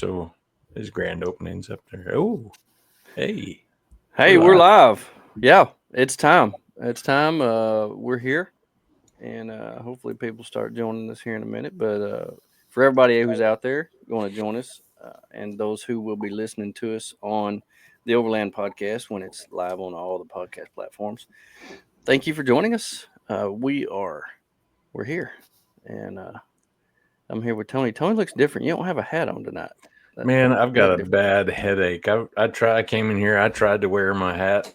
so his grand opening's up there. Oh, hey. Hey, we're live. Yeah, it's time. It's time. We're here, and hopefully people start joining us here in a minute. But for everybody who's out there going to join us, and those who will be listening to us on the Overland podcast when it's live on all the podcast platforms, thank you for joining us. We're here, and I'm here with Tony. Tony looks different. You don't have a hat on tonight. Man, I've got a bad headache. I came in here. I tried to wear my hat.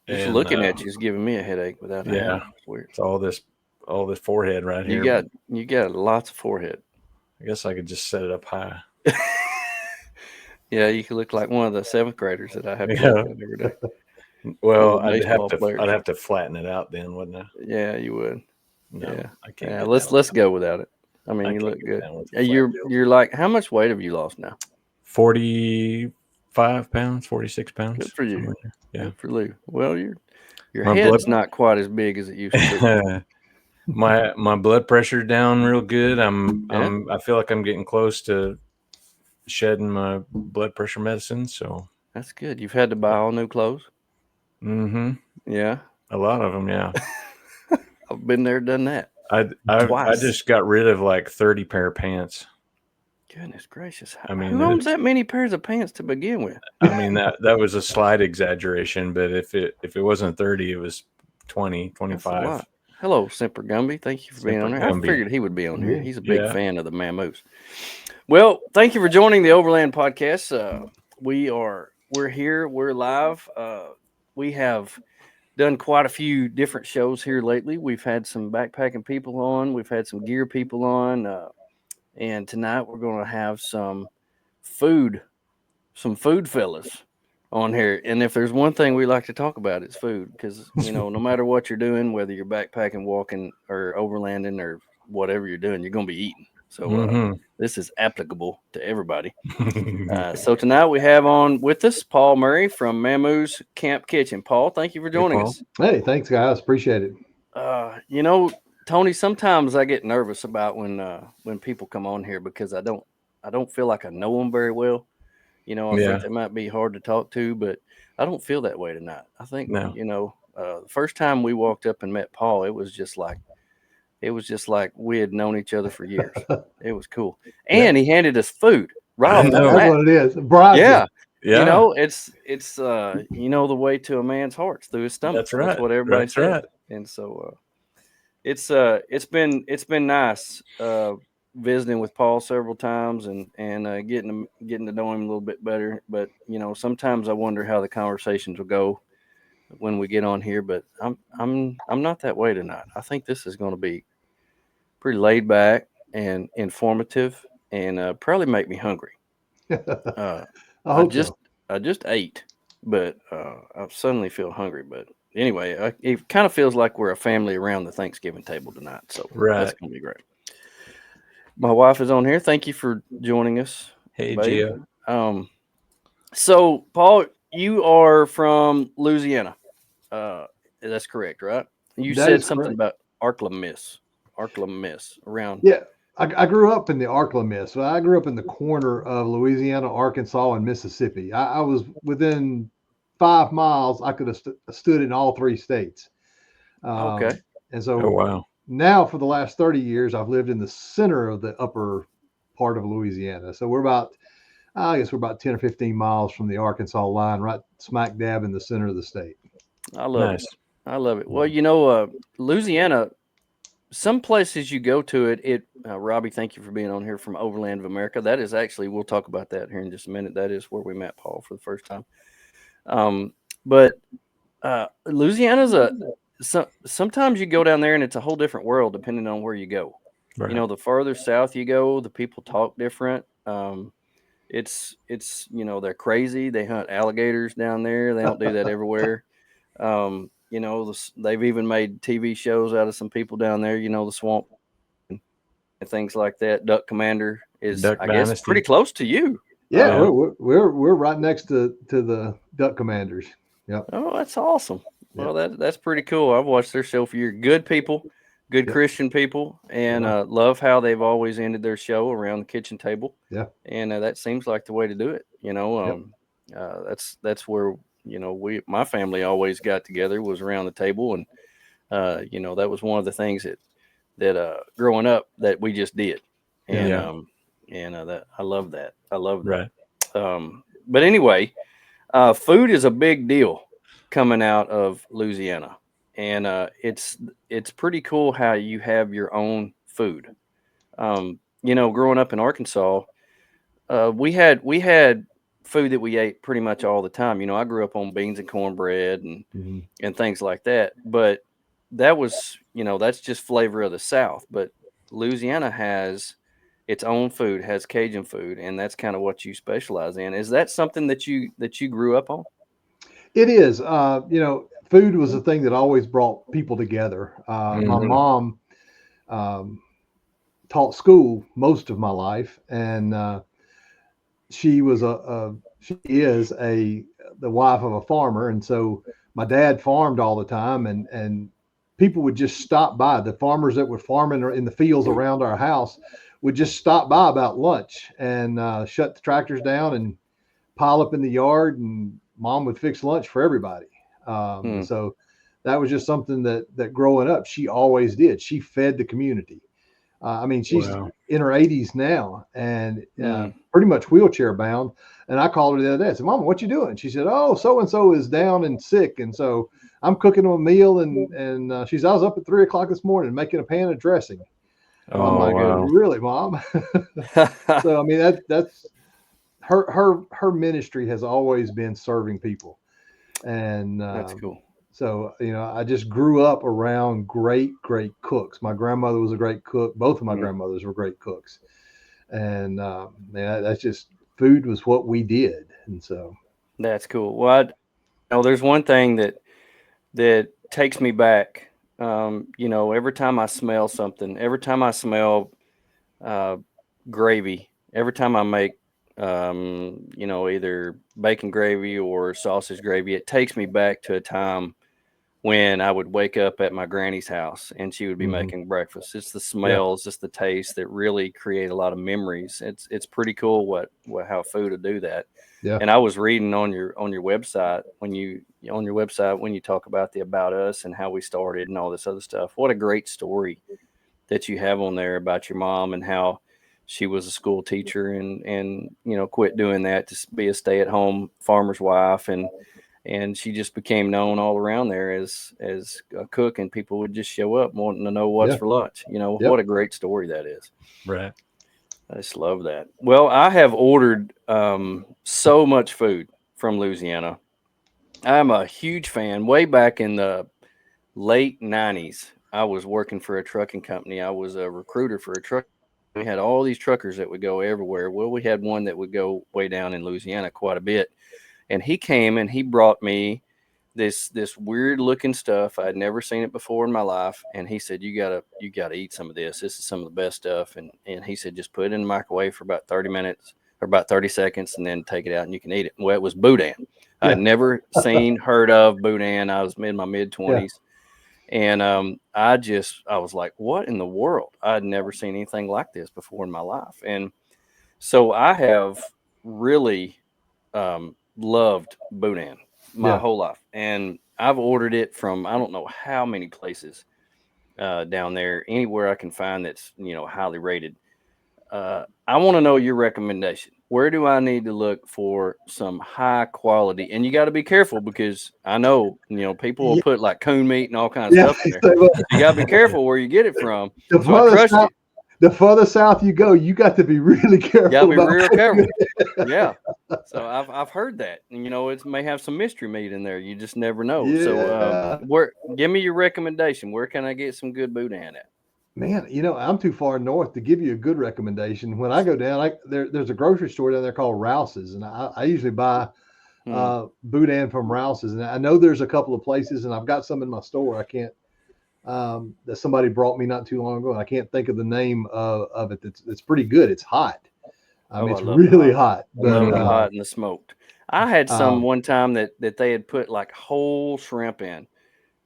Just looking at you is giving me a headache without a hat. Yeah, It's weird. It's all this forehead right here. You got lots of forehead. I guess I could just set it up high. Yeah, you could look like one of the seventh graders that I have to look at every day. Well, I'd have to flatten it out then, wouldn't I? Yeah, you would. No, yeah, I can't. Yeah, let's go without it. I mean, you look good. You're like, how much weight have you lost now? 45 pounds, 46 pounds. Good for you. Yeah, good for you. Well, your head's not quite as big as it used to be. my blood pressure's down real good. I feel like I'm getting close to shedding my blood pressure medicine. So that's good. You've had to buy all new clothes. Mm-hmm. Yeah. A lot of them. Yeah. I've been there, done that. I just got rid of like 30 pair of pants. Goodness gracious. Who owns that many pairs of pants to begin with? I mean, that was a slight exaggeration, but if it wasn't 30, it was 20, 25. Hello, Semper Gumby. Thank you for being on here. I figured he would be on here. He's a big fan of the Mamoos. Well, thank you for joining the Overland podcast. We're here. We're live. We have done quite a few different shows here lately. We've had some backpacking people on. We've had some gear people on. And tonight we're going to have some food fellas on here. And if there's one thing we like to talk about, it's food. Because, no matter what you're doing, whether you're backpacking, walking, or overlanding, or whatever you're doing, you're going to be eating. So this is applicable to everybody. So tonight we have on with us Paul Murray from Mamoo's Camp Kitchen. Paul, thank you for joining us. Hey, thanks, guys. Appreciate it. Tony, sometimes I get nervous about when people come on here because I don't feel like I know them very well. I think they might be hard to talk to, but I don't feel that way tonight. I think the first time we walked up and met Paul, it was just like we had known each other for years. It was cool. And he handed us food. Right. That's what it is. Yeah. It's the way to a man's heart through his stomach. That's right. That's what everybody said. Right. And so it's been nice visiting with Paul several times and getting to know him a little bit better. But sometimes I wonder how the conversations will go when we get on here, but I'm not that way tonight. I think this is going to be pretty laid back and informative, and probably make me hungry. I just ate, but I suddenly feel hungry. But anyway, it kind of feels like we're a family around the Thanksgiving table tonight, so that's going to be great. My wife is on here. Thank you for joining us. Hey, Gia. So Paul, you are from Louisiana. That's correct, right? You said something about Arklamis around. Yeah, I grew up in the Arklamis. So I grew up in the corner of Louisiana, Arkansas, and Mississippi. I was within 5 miles. I could have stood in all 3 states. Okay. And so wow. Now for the last 30 years, I've lived in the center of the upper part of Louisiana. So we're about 10 or 15 miles from the Arkansas line, right smack dab in the center of the state. I love it. I love it. Well, Louisiana, some places you go to it, Robbie, thank you for being on here from Overland of America. That is actually, we'll talk about that here in just a minute. That is where we met Paul for the first time. But Louisiana's sometimes you go down there and it's a whole different world depending on where you go. Right. The farther south you go, the people talk different. It's they're crazy. They hunt alligators down there. They don't do that everywhere. They've even made TV shows out of some people down there. The swamp and things like that. Duck Commander is, I guess, pretty close to you. Yeah, we're right next to the Duck Commanders. Yep. Oh, that's awesome. Well, that's pretty cool. I've watched their show for years. Good people, good Christian people, and love how they've always ended their show around the kitchen table. Yeah. And that seems like the way to do it. That's where, my family always got together, was around the table. And, that was one of the things that growing up that we just did. And, that I love that. I love that. Right. But anyway, food is a big deal coming out of Louisiana. And it's pretty cool how you have your own food. Growing up in Arkansas, we had food that we ate pretty much all the time. I grew up on beans and cornbread and things like that. But that was, that's just flavor of the South. But Louisiana has its own food, has Cajun food, and that's kind of what you specialize in. Is that something that you grew up on? It is. Food was a thing that always brought people together. My mom taught school most of my life, and she is the wife of a farmer, and so my dad farmed all the time, and people would just stop by. The farmers that were farming in the fields around our house would just stop by about lunch and shut the tractors down and pile up in the yard, and mom would fix lunch for everybody. So that was just something that growing up, she always did. She fed the community. She's in her 80s now, and pretty much wheelchair bound. And I called her the other day. I said, "Mama, what you doing?" She said, "Oh, so and so is down and sick, and so I'm cooking them a meal." And she said, "I was up at 3 o'clock this morning making a pan of dressing." I'm like, "Really, Mom?" So that's her ministry has always been serving people, and that's cool. So, I just grew up around great cooks. My grandmother was a great cook. Both of my grandmothers were great cooks. And that's just, food was what we did. And so. That's cool. Well, there's one thing that takes me back. Every time I smell something, every time I smell gravy, every time I make, either bacon gravy or sausage gravy, it takes me back to a time when I would wake up at my granny's house and she would be making breakfast. It's the smells, it's the taste that really create a lot of memories. It's pretty cool how food will do that. Yeah. And I was reading on your website when you talk about the About Us and how we started and all this other stuff. What a great story that you have on there about your mom and how she was a school teacher and quit doing that to be a stay-at-home farmer's wife, and she just became known all around there as a cook, and people would just show up wanting to know what's for lunch. What a great story that is. Right. I just love that. Well, I have ordered so much food from Louisiana. I'm a huge fan. Way back in the late 90s, I was working for a trucking company. I was a recruiter for a truck. We had all these truckers that would go everywhere. Well, we had one that would go way down in Louisiana quite a bit. And he came and he brought me this weird looking stuff. I'd never seen it before in my life. And he said, you gotta eat some of this. This is some of the best stuff. And he said, just put it in the microwave for about 30 minutes or about 30 seconds and then take it out and you can eat it. Well, it was boudin. Yeah. I'd never heard of boudin. I was in my mid-20s. Yeah. And I was like, what in the world? I'd never seen anything like this before in my life. And so I have really loved boudin my whole life, and I've ordered it from I don't know how many places down there, anywhere I can find that's highly rated. I want to know your recommendation. Where do I need to look for some high quality? And you got to be careful because I know people will put like coon meat and all kinds of stuff in there. You got to be careful where you get it from. The further south you go, you got to be really careful. You got to be real careful. Yeah. So I've heard that, and it may have some mystery meat in there. You just never know. Yeah. So give me your recommendation. Where can I get some good boudin at? Man, I'm too far north to give you a good recommendation. When I go down, there's a grocery store down there called Rouse's, and I usually buy boudin from Rouse's, and I know there's a couple of places, and I've got some in my store. I can't. That somebody brought me not too long ago, and I can't think of the name of it. It's pretty good. It's hot. It's really hot. But the hot and the smoked. I had some one time that they had put like whole shrimp in,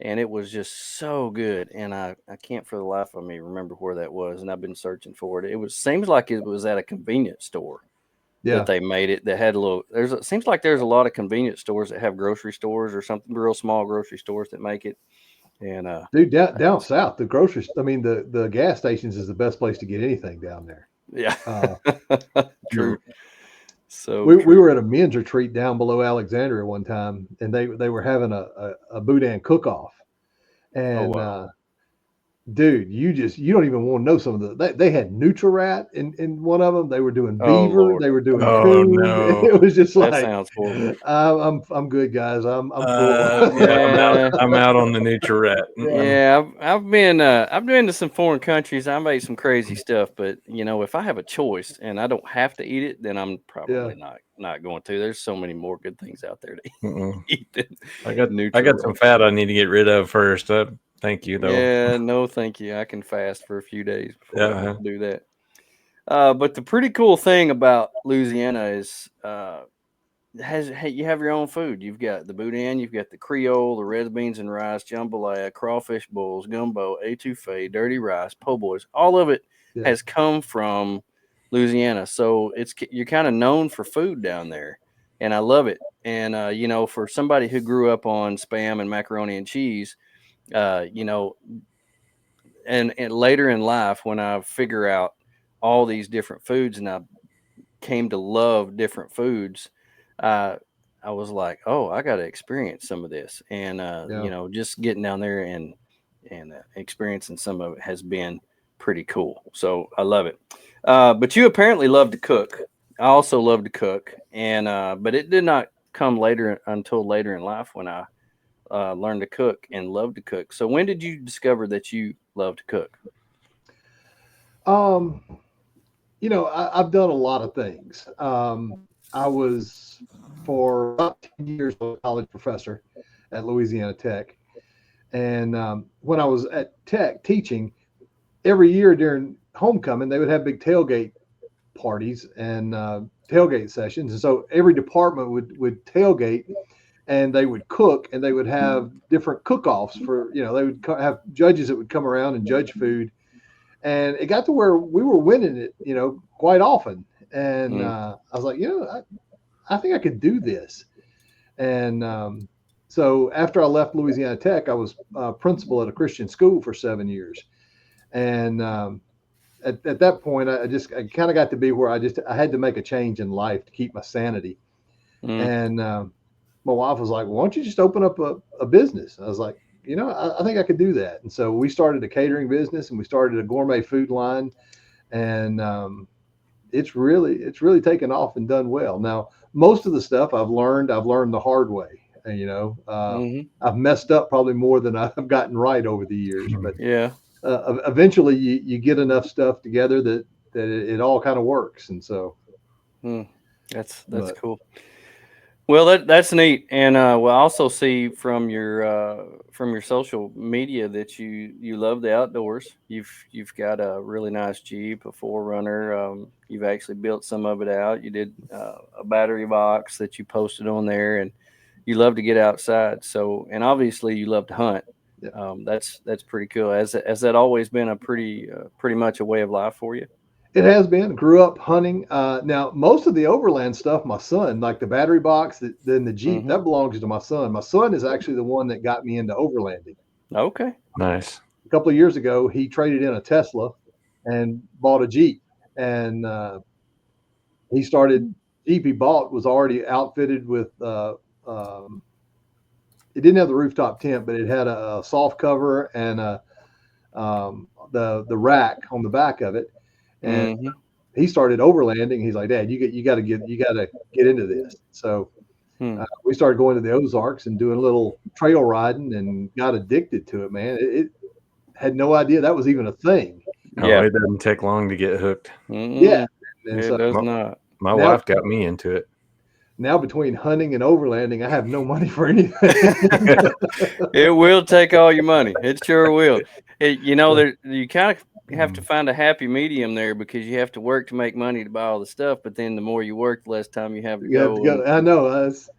and it was just so good. And I can't for the life of me remember where that was, and I've been searching for it. Seems like it was at a convenience store that they made it. That had a little. Seems like there's a lot of convenience stores that have grocery stores or something, real small grocery stores that make it. And dude, down south, the the gas stations is the best place to get anything down there. Yeah, true. So we were at a men's retreat down below Alexandria one time, and they were having a boudin cook off, and dude, you don't even want to know some of they had Nutri-Rat in one of them. They were doing beaver, they were doing coon. No. It was just that sounds horrible. I'm good, guys. I'm full. I'm out on the Nutri-Rat. Yeah, I've been to some foreign countries. I've ate some crazy stuff, but if I have a choice and I don't have to eat it, then I'm probably not going to. There's so many more good things out there to eat. I got some fat I need to get rid of first. Thank you, though. Yeah, no, thank you. I can fast for a few days before I do that. But the pretty cool thing about Louisiana is you have your own food. You've got the boudin, you've got the Creole, the red beans and rice, jambalaya, crawfish bowls, gumbo, etouffee, dirty rice, po' boys. All of it has come from Louisiana, so you're kind of known for food down there, and I love it. And for somebody who grew up on Spam and macaroni and cheese. And later in life, when I figure out all these different foods and I came to love different foods, I was like, oh, I got to experience some of this. And, just getting down there and experiencing some of it has been pretty cool. So I love it. But you apparently love to cook. I also love to cook. And, but it did not come until later in life when I learned to cook and love to cook. So when did you discover that you love to cook? I've done a lot of things. I was for about 10 years a college professor at Louisiana Tech. And when I was at Tech teaching, every year during homecoming, they would have big tailgate parties and tailgate sessions. And so every department would tailgate, and they would cook, and they would have different cook-offs for, they would have judges that would come around and judge food. And it got to where we were winning it, quite often. And I was like, I think I could do this. And so after I left Louisiana Tech, I was principal at a Christian school for 7 years. And at that point, I kind of got to be where I had to make a change in life to keep my sanity. And my wife was like, well, why don't you just open up a business? I was like, I think I could do that. And so we started a catering business, and we started a gourmet food line, and it's really taken off and done well. Now, most of the stuff I've learned the hard way. I've messed up probably more than I've gotten right over the years, but eventually you get enough stuff together that it all kind of works. And so that's cool. Well, that's neat, and we'll also see from your social media that you love the outdoors. You've got a really nice Jeep, a 4Runner. You've actually built some of it out. You did a battery box that you posted on there, and you love to get outside. So, and obviously you love to hunt. Yeah. That's pretty cool. Has that always been a pretty much a way of life for you? It has been. Grew up hunting. Now, most of the overland stuff, my son, like the battery box, then the Jeep, that belongs to my son. My son is actually the one that got me into overlanding. Okay. Nice. A couple of years ago, he traded in a Tesla and bought a Jeep. And he started, Jeep he bought was already outfitted with, it didn't have the rooftop tent, but it had a soft cover and the rack on the back of it. And he started overlanding. He's like, Dad, you got to get into this. So we started going to the Ozarks and doing a little trail riding, and got addicted to it, man. It had no idea that was even a thing. Yeah, it doesn't take long to get hooked. Yeah, and it does not. My wife got me into it. Now between hunting and overlanding, I have no money for anything. It will take all your money. It sure will. You kind of have to find a happy medium there, because you have to work to make money to buy all the stuff. But then the more you work, the less time you have to go. I know. It's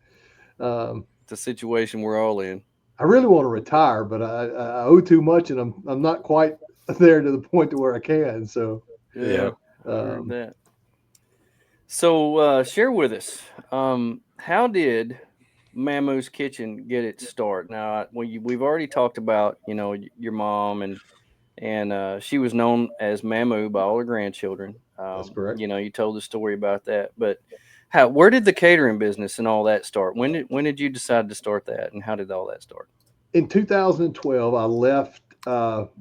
a situation we're all in. I really want to retire, but I owe too much, and I'm not quite there to the point to where I can. So yeah, I heard that. So share with us, how did Mamoo's Kitchen get its start? Now, we've already talked about, your mom, and she was known as Mamoo by all her grandchildren. That's correct. You told the story about that, but where did the catering business and all that start? When did you decide to start that, and how did all that start? In 2012, I left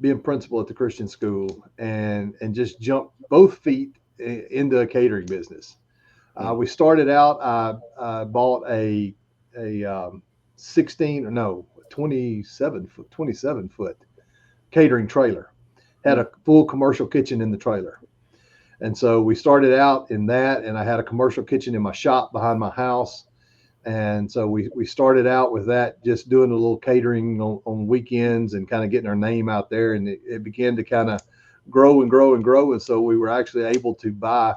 being principal at the Christian school and just jumped both feet into a catering business. We started out. I bought a 27 foot catering trailer. Had a full commercial kitchen in the trailer, and so we started out in that. And I had a commercial kitchen in my shop behind my house. And so we started out with that, just doing a little catering on weekends and kind of getting our name out there. And it began to kind of grow and grow and grow. And so we were actually able to buy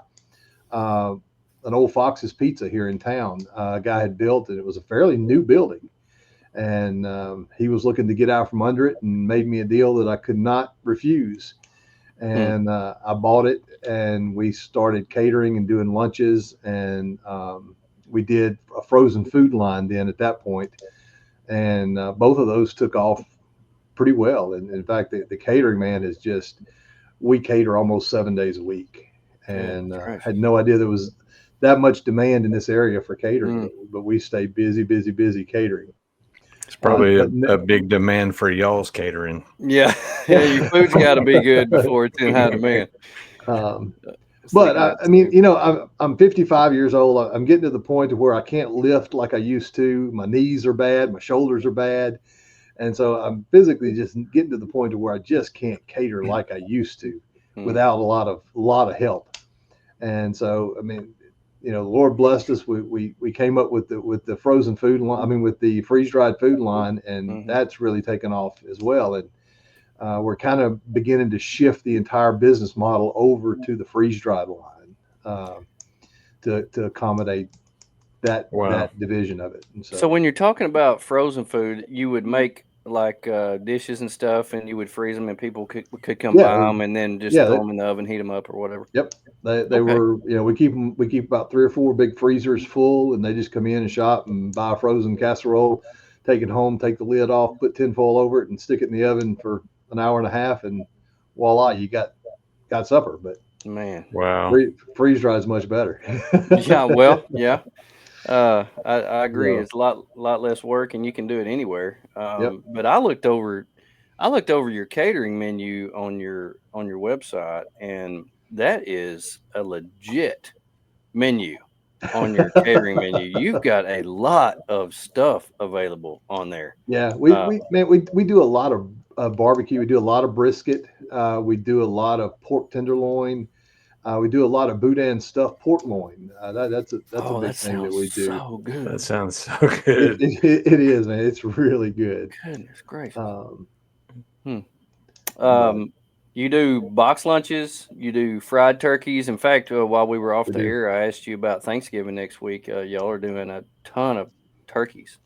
an old Fox's Pizza here in town. A guy had built, and it was a fairly new building. And he was looking to get out from under it and made me a deal that I could not refuse. And I bought it, and we started catering and doing lunches. And we did a frozen food line then at that point, and both of those took off pretty well. And in fact, the catering man is just, we cater almost 7 days a week, and had no idea there was that much demand in this area for catering, but we stay busy catering. It's probably a big demand for y'all's catering. Yeah, your food's got to be good before it's in high demand. But I mean, I'm 55 years old. I'm getting to the point to where I can't lift like I used to. My knees are bad. My shoulders are bad. And so I'm physically just getting to the point to where I just can't cater like I used to without a lot of help. And so, I mean, the Lord blessed us. We came up with the frozen food line. I mean, with the freeze dried food line, and that's really taken off as well. And we're kind of beginning to shift the entire business model over to the freeze dried line to accommodate that division of it. And so when you're talking about frozen food, you would make like dishes and stuff, and you would freeze them, and people could come buy them, and then just throw them in the oven, heat them up, or whatever. Yep, they were. We keep about 3 or 4 big freezers full, and they just come in and shop and buy a frozen casserole, take it home, take the lid off, put tinfoil over it, and stick it in the oven for an hour and a half, and voila, you got supper. But man, wow, freeze dry is much better. Yeah, well, yeah. I agree. It's a lot less work, and you can do it anywhere. But I looked over your catering menu on your website, and that is a legit menu on your catering menu. You've got a lot of stuff available on there. Yeah, we do a lot of barbecue. We do a lot of brisket. We do a lot of pork tenderloin. We do a lot of boudin stuffed pork loin. That's a big thing that we do. So good. That sounds so good. It is, man. It's really good. Goodness gracious. You do box lunches. You do fried turkeys. In fact, while we were off the air, I asked you about Thanksgiving next week. Y'all are doing a ton of turkeys.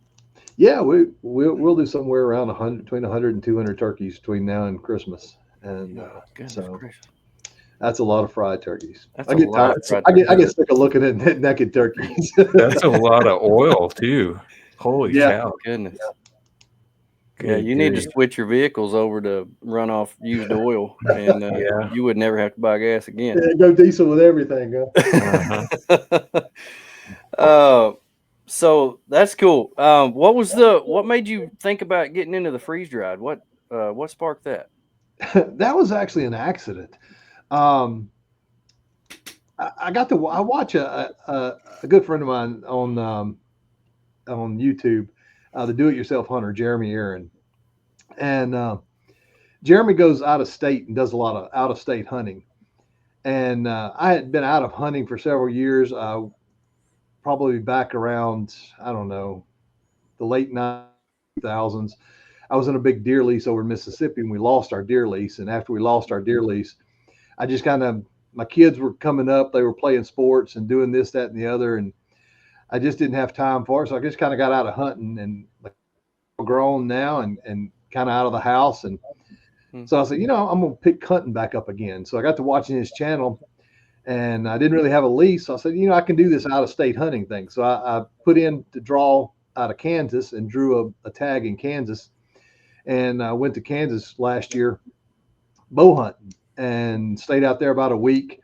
Yeah, we'll do somewhere around between 100 and 200 turkeys between now and Christmas. And so gracious. That's a lot of fried turkeys. I get tired. I get sick of looking at naked turkeys. That's a lot of oil too. Holy cow! Goodness. Yeah, you need to switch your vehicles over to run off used oil, and you would never have to buy gas again. Yeah, go diesel with everything. So that's cool. What made you think about getting into the freeze dried? What sparked that? That was actually an accident. I watch a good friend of mine on YouTube, the do-it-yourself hunter, Jeremy Aaron. And Jeremy goes out of state and does a lot of out-of-state hunting. And I had been out of hunting for several years, probably back around, I don't know, the late 2000s. I was in a big deer lease over in Mississippi, and we lost our deer lease. And after we lost our deer lease, I just my kids were coming up, they were playing sports and doing this, that, and the other. And I just didn't have time for it. So I just kind of got out of hunting, and grown now and kind of out of the house. And so I said, I'm going to pick hunting back up again. So I got to watching his channel, and I didn't really have a lease. So I said, I can do this out of state hunting thing. So I put in to draw out of Kansas and drew a tag in Kansas. And I went to Kansas last year bow hunting and stayed out there about a week.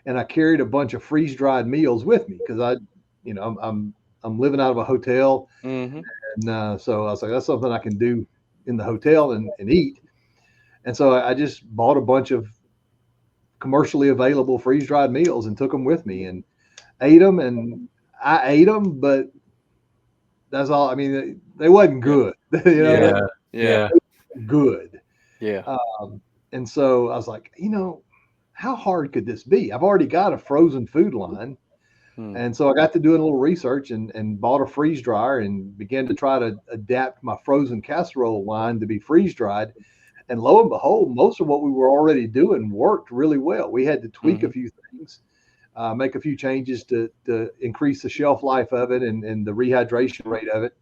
And I carried a bunch of freeze dried meals with me because I'm living out of a hotel. And so I was like, that's something I can do in the hotel and eat. And so I just bought a bunch of commercially available freeze dried meals and took them with me and ate them. And I ate them, but that's all. I mean, they wasn't good. Yeah. Good. Yeah. And so I was like, how hard could this be? I've already got a frozen food line. And so I got to doing a little research and bought a freeze dryer and began to try to adapt my frozen casserole line to be freeze dried. And lo and behold, most of what we were already doing worked really well. We had to tweak a few things, make a few changes to increase the shelf life of it and the rehydration rate of it.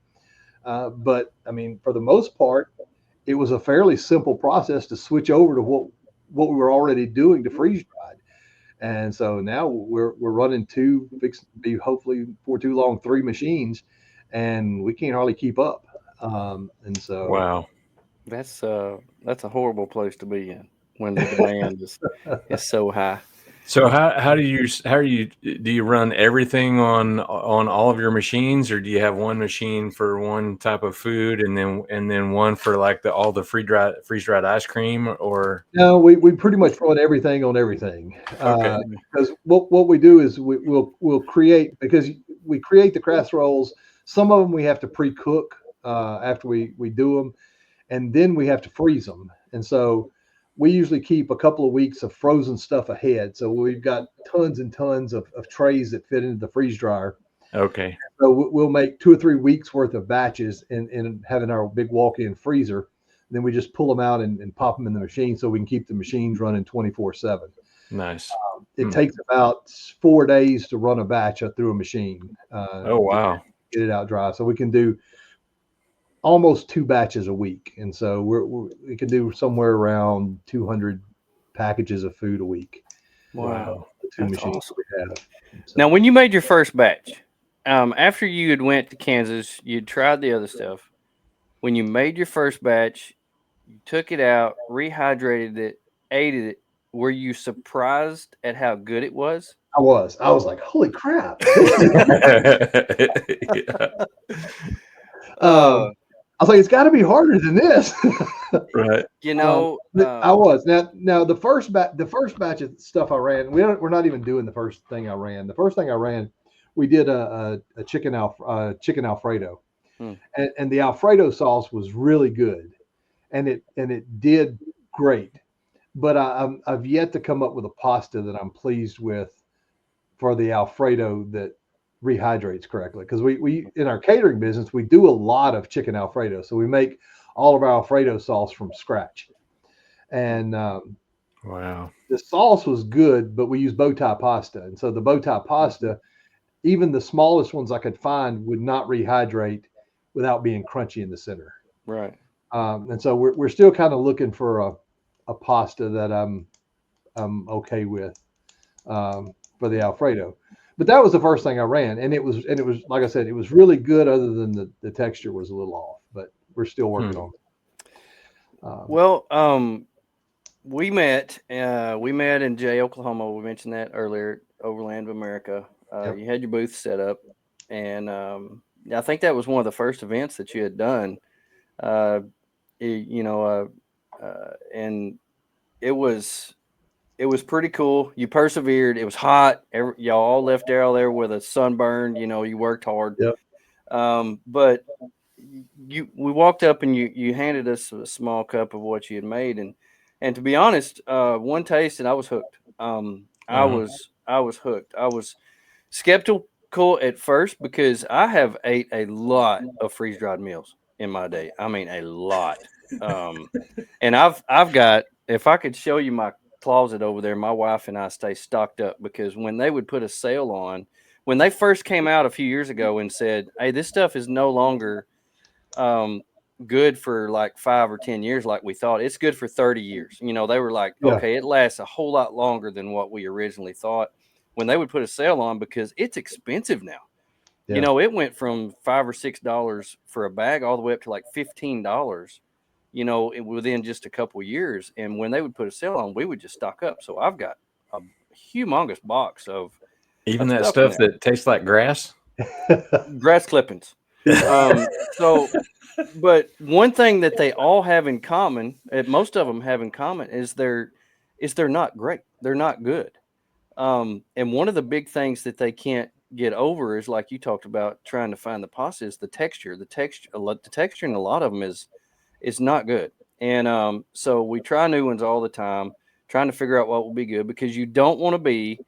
But I mean, for the most part, it was a fairly simple process to switch over to what we were already doing to freeze dried. And so now we're running two, be hopefully for too long, 3 machines, and we can't hardly keep up. And so wow, that's a horrible place to be in when the demand is so high. So how do you run everything on all of your machines, or do you have one machine for one type of food and then one for like all the freeze dried ice cream? Or no, we pretty much run everything on everything. Okay. Because what we do is we'll create, because we create the casseroles. Some of them we have to pre-cook after we do them, and then we have to freeze them. And so we usually keep a couple of weeks of frozen stuff ahead. So we've got tons and tons of trays that fit into the freeze dryer. Okay. So we'll make 2 or 3 weeks worth of batches in having our big walk-in freezer. And then we just pull them out and pop them in the machine so we can keep the machines running 24/7. Nice. It takes about 4 days to run a batch through a machine. Oh, wow. Get it out dry. So we can do almost 2 batches a week. And so we can do somewhere around 200 packages of food a week. Wow. The 2 machines awesome. We have. So, now, when you made your first batch, after you had went to Kansas, you'd tried the other stuff. When you made your first batch, you took it out, rehydrated it, ate it. Were you surprised at how good it was? I was like, holy crap. I was like, it's got to be harder than this. Right. I was. Now the first batch of stuff I ran, we're not even doing the first thing I ran. The first thing I ran, we did a chicken Alfredo. And the Alfredo sauce was really good. And it did great. But I've yet to come up with a pasta that I'm pleased with for the Alfredo that rehydrates correctly, because we in our catering business we do a lot of chicken Alfredo, so we make all of our Alfredo sauce from scratch. And wow, the sauce was good, but we use bow tie pasta, and so the bow tie pasta, even the smallest ones I could find, would not rehydrate without being crunchy in the center. Right. And so we're still kind of looking for a pasta that I'm okay with for the Alfredo. But that was the first thing I ran, and it was like I said, it was really good. Other than the texture was a little off, but we're still working on it. We met in Jay, Oklahoma. We mentioned that earlier. Overland of America. Yep. You had your booth set up, and I think that was one of the first events that you had done. And it was pretty cool. You persevered. It was hot. Y'all all left out there with a sunburn. You worked hard. Yep. But we walked up and you handed us a small cup of what you had made, and to be honest, one taste and I was hooked. I was hooked. I was skeptical at first because I have ate a lot of freeze dried meals in my day. I mean, a lot. And I've got, if I could show you my closet over there, my wife and I stay stocked up, because when they would put a sale on, when they first came out a few years ago and said, hey, this stuff is no longer good for like 5 or 10 years like we thought. It's good for 30 years. You know, they were like, okay, it lasts a whole lot longer than what we originally thought when they would put a sale on, because it's expensive now. Yeah. You know, it went from $5 or $6 for a bag all the way up to like $15, you know, within just a couple of years. And when they would put a sale on, we would just stock up. So I've got a humongous box of even that stuff that tastes like grass. Grass clippings. So, but one thing that they all have in common, most of them have in common, is they're not great. They're not good. And one of the big things that they can't get over is, like you talked about, trying to find the pasta, is the texture. The texture in a lot of them is not good. And so we try new ones all the time, trying to figure out what will be good, because you don't want to be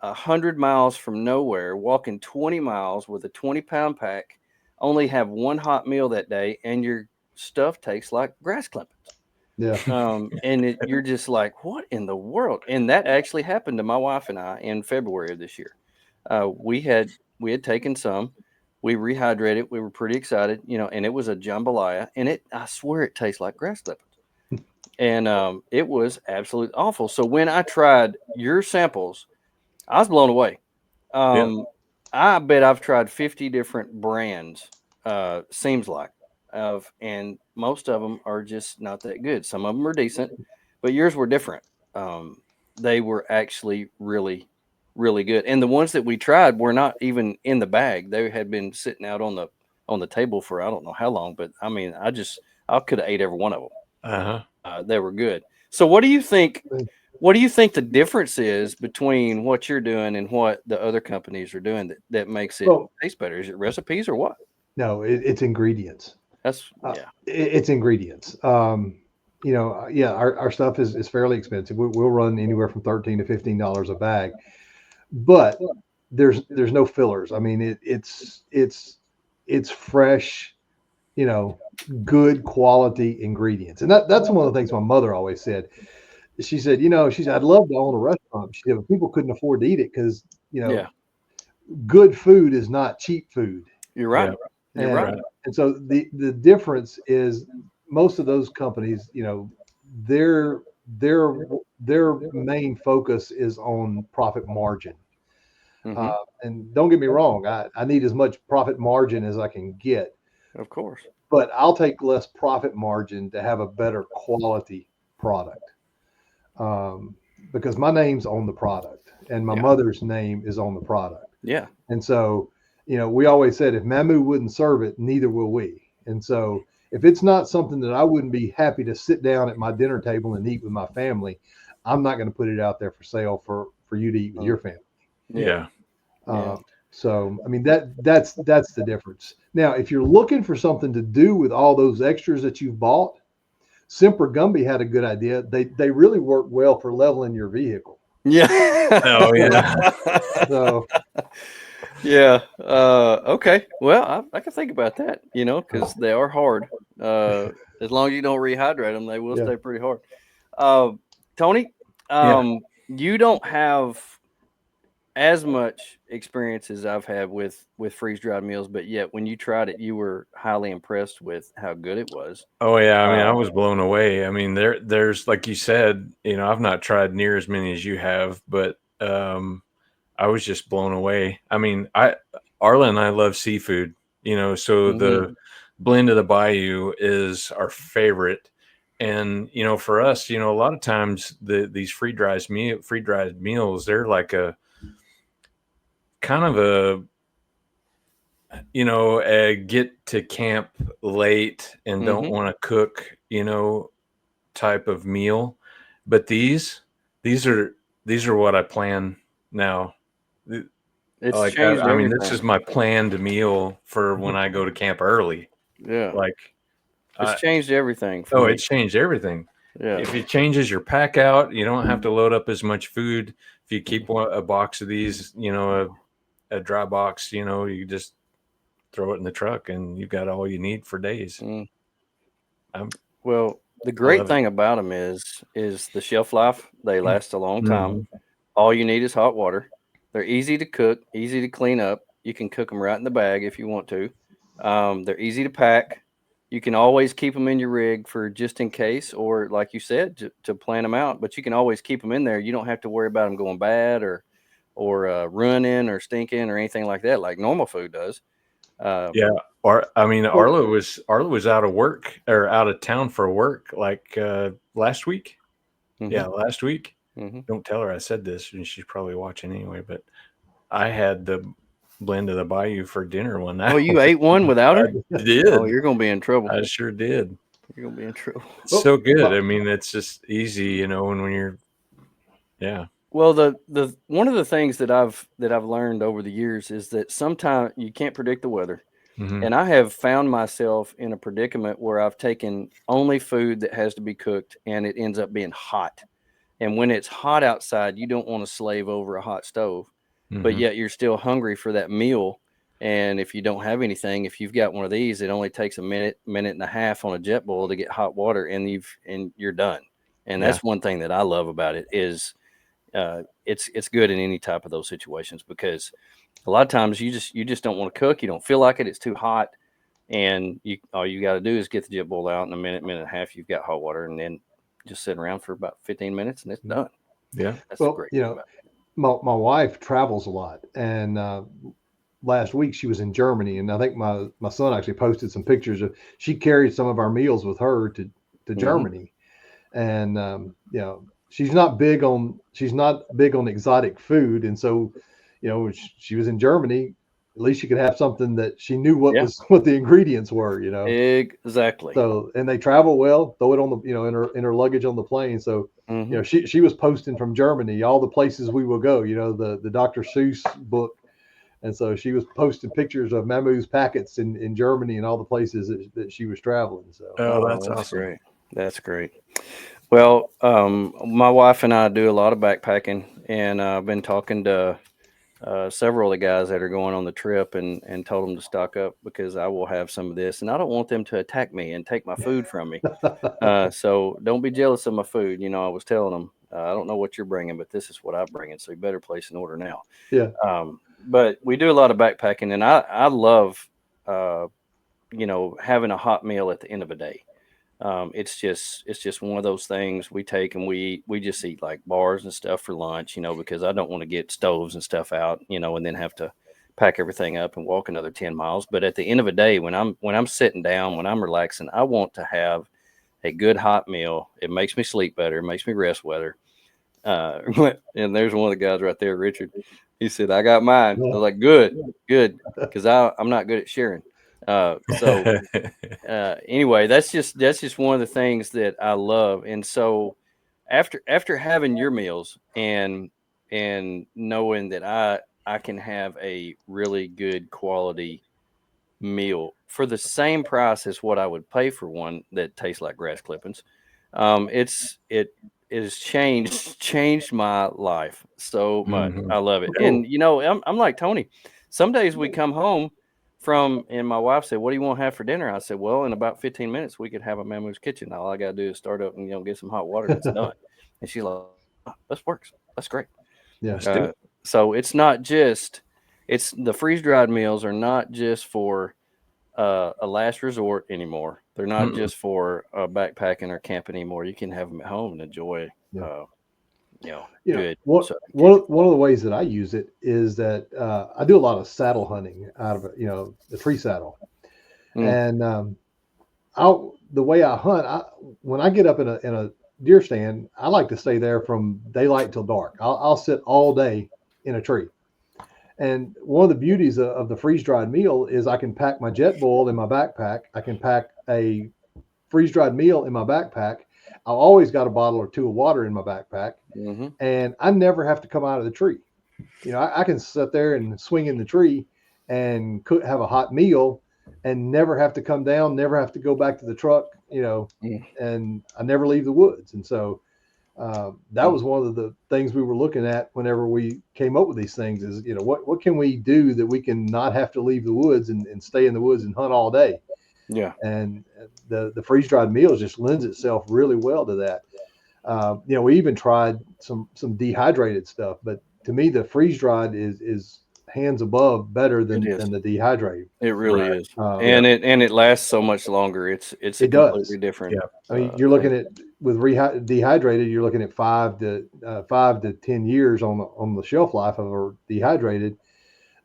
100 miles from nowhere, walking 20 miles with a 20-pound pack, only have one hot meal that day, and your stuff tastes like grass clippings. Yeah. And you're just like, what in the world? And that actually happened to my wife and I in February of this year. We had taken some, we rehydrated, we were pretty excited, you know, and it was a jambalaya, and I swear it tastes like grass clippings. And it was absolutely awful. So when I tried your samples, I was blown away. I bet I've tried 50 different brands, seems like, and most of them are just not that good. Some of them are decent, but yours were different. They were actually really, really good. And the ones that we tried were not even in the bag. They had been sitting out on the table for I don't know how long, but I mean, I could have ate every one of them. They were good. So what do you think? What do you think the difference is between what you're doing and what the other companies are doing that makes it taste better? Is it recipes or what? No, it's ingredients. It's ingredients. You know, our stuff is fairly expensive. We'll run anywhere from $13 to $15 a bag, but there's no fillers. I mean, it's fresh, you know, good quality ingredients, and that's one of the things my mother always said. She said, you know, I'd love to own a restaurant. She said, but people couldn't afford to eat it because, you know, good food is not cheap food. You're right. You're right. And so the difference is most of those companies, you know, their main focus is on profit margin. Mm-hmm. And don't get me wrong, I need as much profit margin as I can get. Of course. But I'll take less profit margin to have a better quality product. Because my name's on the product and my mother's name is on the product. Yeah. And so, you know, we always said if Mamoo wouldn't serve it, neither will we. And so if it's not something that I wouldn't be happy to sit down at my dinner table and eat with my family, I'm not going to put it out there for sale for you to eat with your family. Yeah. So, I mean, that's the difference. Now, if you're looking for something to do with all those extras that you've bought, Semper Gumby had a good idea. They really work well for leveling your vehicle. Yeah. Oh yeah. So. Yeah. Okay. Well, I can think about that. You know, because they are hard. As long as you don't rehydrate them, they will stay pretty hard. Tony, you don't have as much experience as I've had with freeze dried meals, but yet when you tried it, you were highly impressed with how good it was. Oh yeah, I mean, I was blown away. I mean, there's like you said, you know, I've not tried near as many as you have, but I was just blown away. I mean, Arla and I love seafood, you know, so the blend of the Bayou is our favorite. And you know, for us, you know, a lot of times these free dried meals, they're like a kind of a, you know, get to camp late and don't want to cook, you know, type of meal. But these are what I plan now. It's like changed I mean, everything. this is my planned meal for when I go to camp early. Yeah, like it's changed everything. For me. It's changed everything. Yeah. If it changes your pack out, you don't have to load up as much food. If you keep a box of these, you know, a dry box, you know, you just throw it in the truck and you've got all you need for days. Well, the great thing about them is the shelf life. They last a long time. All you need is hot water. They're easy to cook, easy to clean up. You can cook them right in the bag if you want to. They're easy to pack. You can always keep them in your rig for just in case, or like you said, to plan them out. But you can always keep them in there. You don't have to worry about them going bad or running or stinking or anything like that, like normal food does. Yeah. Or I mean, Arlo was out of work or out of town for work like last week. Mm-hmm. Yeah, last week. Mm-hmm. Don't tell her I said this, and she's probably watching anyway. But I had the blend of the Bayou for dinner one night. Oh, you ate one without her? I did. Oh, you're gonna be in trouble. I sure did. You're gonna be in trouble. It's so good. I mean, it's just easy, you know, when you're, yeah. Well, the one of the things that I've learned over the years is that sometimes you can't predict the weather. Mm-hmm. And I have found myself in a predicament where I've taken only food that has to be cooked and it ends up being hot. And when it's hot outside, you don't want to slave over a hot stove, but Mm-hmm. yet you're still hungry for that meal. And if you don't have anything, if you've got one of these, it only takes a minute and a half on a jet boil to get hot water, and you're done. And that's one thing that I love about it is it's good in any type of those situations, because a lot of times you just don't want to cook. You don't feel like it. It's too hot. And all you got to do is get the jet boil out in a minute and a half. You've got hot water, and then just sit around for about 15 minutes and it's done. Yeah. That's the great thing about it. My wife travels a lot, and last week she was in Germany, and I think my son actually posted some pictures of she carried some of our meals with her to Germany, and you know, she's not big on exotic food, and so you know, she was in Germany. At least she could have something that she knew what the ingredients were, you know. Exactly. So, and they travel well. Throw it on the, you know, in her luggage on the plane. So, you know, she was posting from Germany all the places we will go. You know, the Dr. Seuss book, and so she was posting pictures of Mamoo's packets in Germany and all the places that she was traveling. So, that's awesome. Great. That's great. Well, my wife and I do a lot of backpacking, and I've been talking to several of the guys that are going on the trip and told them to stock up, because I will have some of this, and I don't want them to attack me and take my food from me. So don't be jealous of my food. You know, I was telling them, I don't know what you're bringing, but this is what I'm bringing. So you better place an order now. Yeah. But we do a lot of backpacking, and I love, you know, having a hot meal at the end of a day. It's just one of those things we take, and we just eat like bars and stuff for lunch, you know, because I don't want to get stoves and stuff out, you know, and then have to pack everything up and walk another 10 miles. But at the end of the day, when I'm sitting down, when I'm relaxing, I want to have a good hot meal. It makes me sleep better. It makes me rest better. And there's one of the guys right there, Richard. He said, "I got mine." I was like, good, because I'm not good at sharing. Anyway, that's just one of the things that I love. And so after having your meals and knowing that I can have a really good quality meal for the same price as what I would pay for one that tastes like grass clippings, it has changed my life so much. I love it. And you know, I'm like Tony. Some days we come home and my wife said, "What do you want to have for dinner?" I said, "Well, in about 15 minutes we could have a Mamoo's kitchen. All I got to do is start up and, you know, get some hot water, and it's done." And she's like, "Oh, this works. That's great." Yeah. So it's not just the freeze dried meals are not just for a last resort anymore. They're not just for backpacking or camping anymore. You can have them at home and enjoy. Good. One of the ways that I use it is that I do a lot of saddle hunting out of, you know, the tree saddle, and the way I hunt, when I get up in a deer stand, I like to stay there from daylight till dark. I'll sit all day in a tree. And one of the beauties of the freeze dried meal is I can pack my jet boil in my backpack. I can pack a freeze dried meal in my backpack. I've always got a bottle or two of water in my backpack, and I never have to come out of the tree. You know, I can sit there and swing in the tree and have a hot meal and never have to come down, never have to go back to the truck, you know, and I never leave the woods. And so that was one of the things we were looking at whenever we came up with these things is, you know, what can we do that we can not have to leave the woods and stay in the woods and hunt all day? Yeah. And the freeze dried meals just lends itself really well to that. You know, we even tried some dehydrated stuff, but to me, the freeze dried is hands above better than the dehydrated. It really is, and it lasts so much longer. It's completely different. Yeah, I mean, you're looking at with dehydrated, you're looking at 5 to 10 years on the shelf life of a dehydrated.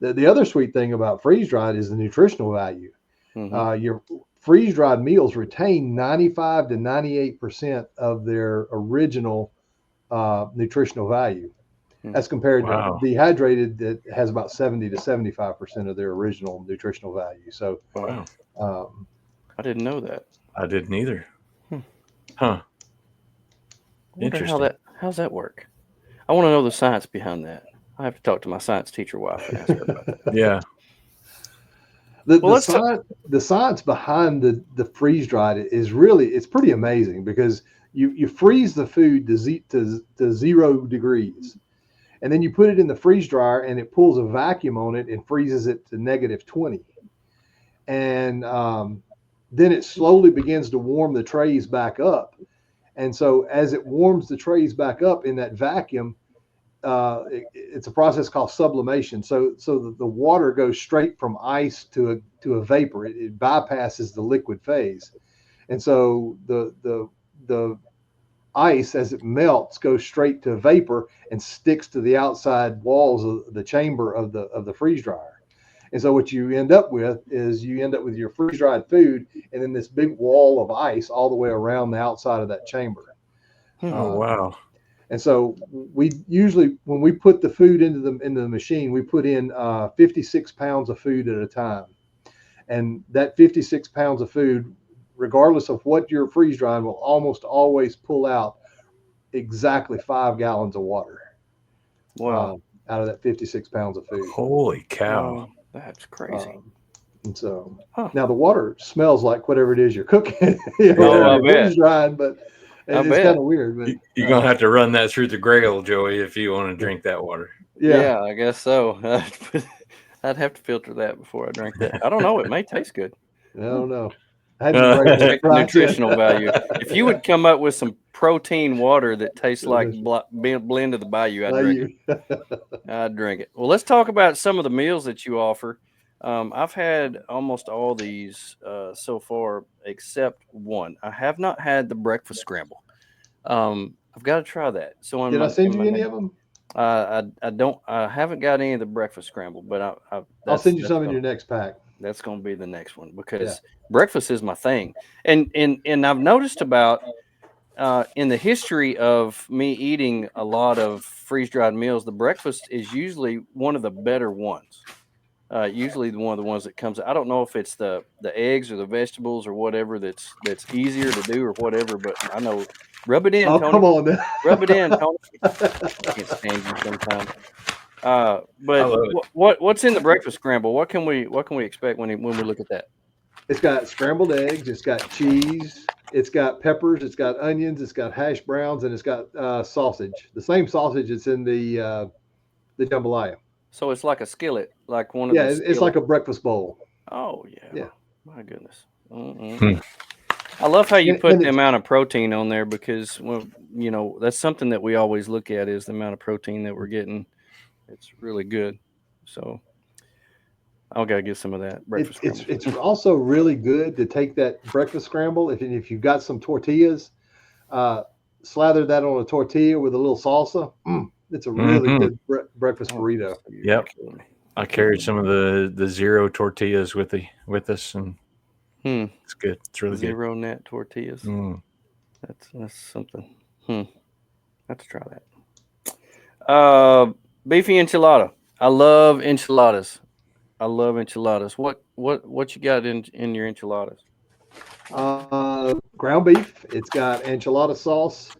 The other sweet thing about freeze dried is the nutritional value. Your freeze dried meals retain 95 to 98% of their original nutritional value. As compared to dehydrated, that has about 70 to 75% of their original nutritional value. So, I didn't know that. I didn't either. Huh. Interesting. How's that work? I want to know the science behind that. I have to talk to my science teacher wife and ask her about that. Yeah. The science behind the freeze dried is really, it's pretty amazing, because you freeze the food to 0 degrees. And then you put it in the freeze dryer and it pulls a vacuum on it and freezes it to -20. And then it slowly begins to warm the trays back up. And so as it warms the trays back up in that vacuum, it's a process called sublimation. So the water goes straight from ice to a vapor. It bypasses the liquid phase. And so the ice, as it melts, goes straight to vapor and sticks to the outside walls of the chamber of the freeze dryer. And so what you end up with is your freeze dried food and then this big wall of ice all the way around the outside of that chamber. Oh, wow. And so we usually, when we put the food into the machine, we put in 56 pounds of food at a time. And that 56 pounds of food, regardless of what you're freeze drying, will almost always pull out exactly 5 gallons of water. Wow. Out of that 56 pounds of food. Holy cow. That's crazy. And so now the water smells like whatever it is you're cooking. You're freeze drying, but it's kind of weird. But you're going to have to run that through the Grail, Joey, if you want to drink that water. Yeah, I guess so. I'd have to filter that before I drink that. I don't know. It may taste good. I don't know. Nutritional value. If you would come up with some protein water that tastes like Blend of the Bayou, I'd drink it. I'd drink it. Well, let's talk about some of the meals that you offer. I've had almost all these so far except one. I have not had the breakfast scramble. I've got to try that. So did I send you any of them? I don't. I haven't got any of the breakfast scramble, but I'll send you some in your next pack. That's going to be the next one, because breakfast is my thing. And I've noticed about in the history of me eating a lot of freeze-dried meals, the breakfast is usually one of the better ones. Usually one of the ones that comes. I don't know if it's the eggs or the vegetables or whatever that's easier to do or whatever, but I know. Rub it in, Tony. Come on, then. Rub it in, Tony. I can't stand you sometimes. But what's in the breakfast scramble? What can we expect when we look at that? It's got scrambled eggs. It's got cheese. It's got peppers. It's got onions. It's got hash browns, and it's got sausage. The same sausage that's in the jambalaya. So it's like a skillet, like one of the. It's like a breakfast bowl. Oh yeah. My goodness. I love how you put the amount of protein on there, because that's something that we always look at, is the amount of protein that we're getting. It's really good. So I've got to get some of that breakfast scramble. It's also really good to take that breakfast scramble. If you've got some tortillas, slather that on a tortilla with a little salsa. It's a really good breakfast burrito. Yep. I carried some of the zero tortillas with us, and it's good. It's really good. Zero net tortillas. That's something. I have to try that. Beefy enchilada. I love enchiladas. What you got in your enchiladas? Ground beef. It's got enchilada sauce,